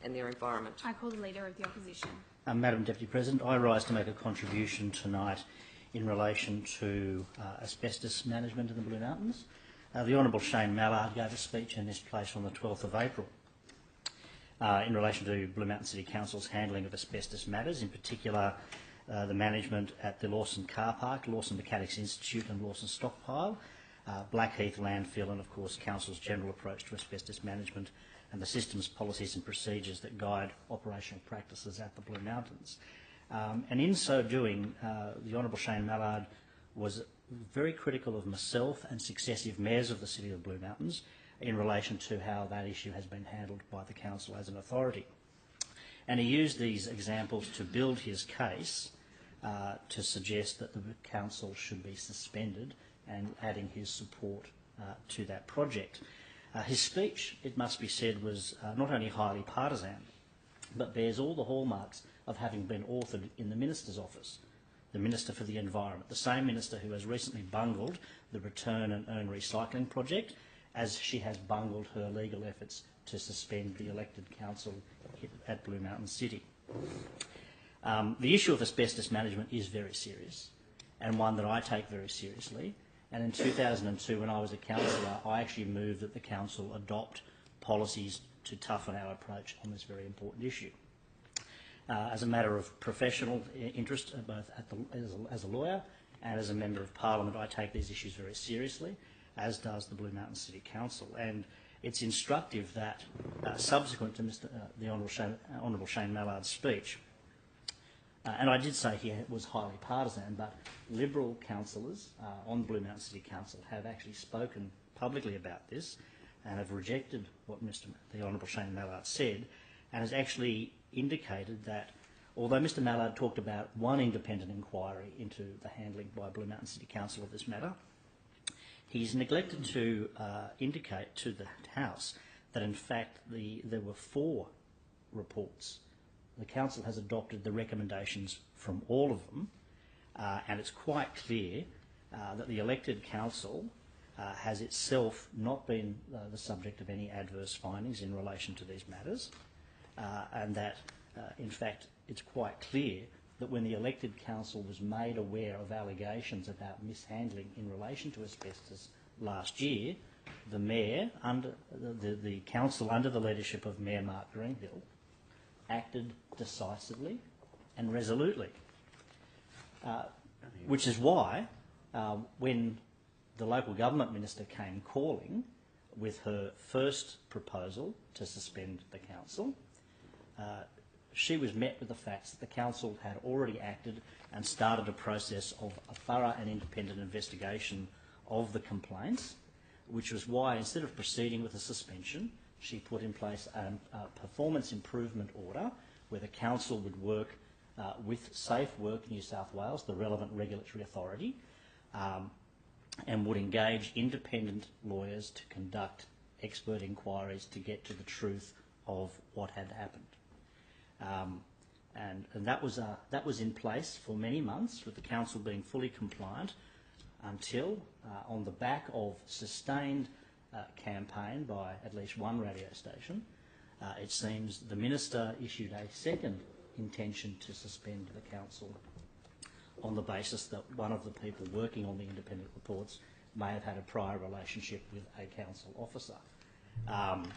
and their environment. I call the Leader of the Opposition. Madam Deputy President, I rise to make a contribution tonight in relation to asbestos management in the Blue Mountains. The Honourable Shayne Mallard gave a speech in this place on the 12th of April in relation to Blue Mountain City Council's handling of asbestos matters, in particular the management at the Lawson car park, Lawson Mechanics Institute and Lawson stockpile, Blackheath landfill, and of course Council's general approach to asbestos management and the systems, policies and procedures that guide operational practices at the Blue Mountains. And in so doing, the Honourable Shayne Mallard was very critical of myself and successive mayors of the City of Blue Mountains in relation to how that issue has been handled by the Council as an authority. And he used these examples to build his case to suggest that the Council should be suspended and adding his support to that project. His speech, it must be said, was not only highly partisan, but bears all the hallmarks of having been authored in the Minister's office, the Minister for the Environment, the same Minister who has recently bungled the Return and Earn Recycling project, as she has bungled her legal efforts to suspend the elected council at Blue Mountain City. The issue of asbestos management is very serious, and one that I take very seriously. And in 2002, when I was a councillor, I actually moved that the council adopt policies to toughen our approach on this very important issue. As a matter of professional interest, both as a lawyer and as a Member of Parliament, I take these issues very seriously, as does the Blue Mountain City Council. And it's instructive that, subsequent to the Honourable Shayne Mallard's speech, and I did say he was highly partisan, but Liberal councillors on Blue Mountain City Council have actually spoken publicly about this and have rejected what the Honourable Shayne Mallard said, and has actually indicated that although Mr Mallard talked about one independent inquiry into the handling by Blue Mountain City Council of this matter, he's neglected to indicate to the House that in fact there were 4 reports. The Council has adopted the recommendations from all of them, and it's quite clear that the elected Council has itself not been the subject of any adverse findings in relation to these matters, and that in fact it's quite clear that when the elected Council was made aware of allegations about mishandling in relation to asbestos last year, the Mayor, the Council under the leadership of Mayor Mark Greenhill, acted decisively and resolutely, which is why when the local government minister came calling with her first proposal to suspend the council, she was met with the facts that the council had already acted and started a process of a thorough and independent investigation of the complaints, which was why instead of proceeding with a suspension, she put in place a performance improvement order where the council would work with Safe Work New South Wales, the relevant regulatory authority, and would engage independent lawyers to conduct expert inquiries to get to the truth of what had happened. And that was in place for many months, with the council being fully compliant until, on the back of sustained campaign by at least one radio station, it seems the minister issued a second intention to suspend the council on the basis that one of the people working on the independent reports may have had a prior relationship with a council officer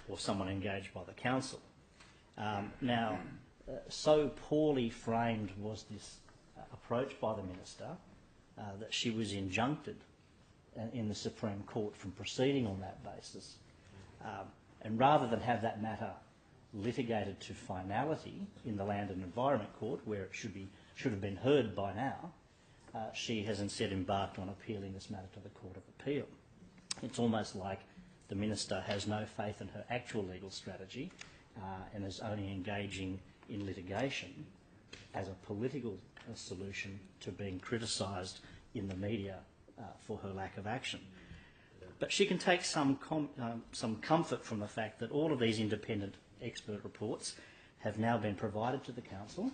or someone engaged by the council. Now, so poorly framed was this approach by the minister that she was injuncted in the Supreme Court from proceeding on that basis. And rather than have that matter litigated to finality in the Land and Environment Court, where it should have been heard by now, she has instead embarked on appealing this matter to the Court of Appeal. It's almost like the minister has no faith in her actual legal strategy and is only engaging in litigation as a political solution to being criticised in the media for her lack of action. But she can take some comfort from the fact that all of these independent expert reports have now been provided to the council,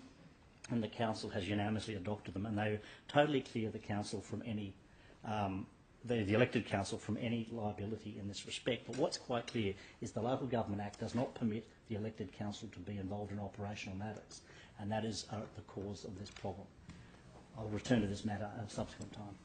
and the council has unanimously adopted them, and they totally clear the council from any, the elected council from any liability in this respect. But what's quite clear is the Local Government Act does not permit the elected council to be involved in operational matters, and that is the cause of this problem. I'll return to this matter at a subsequent time.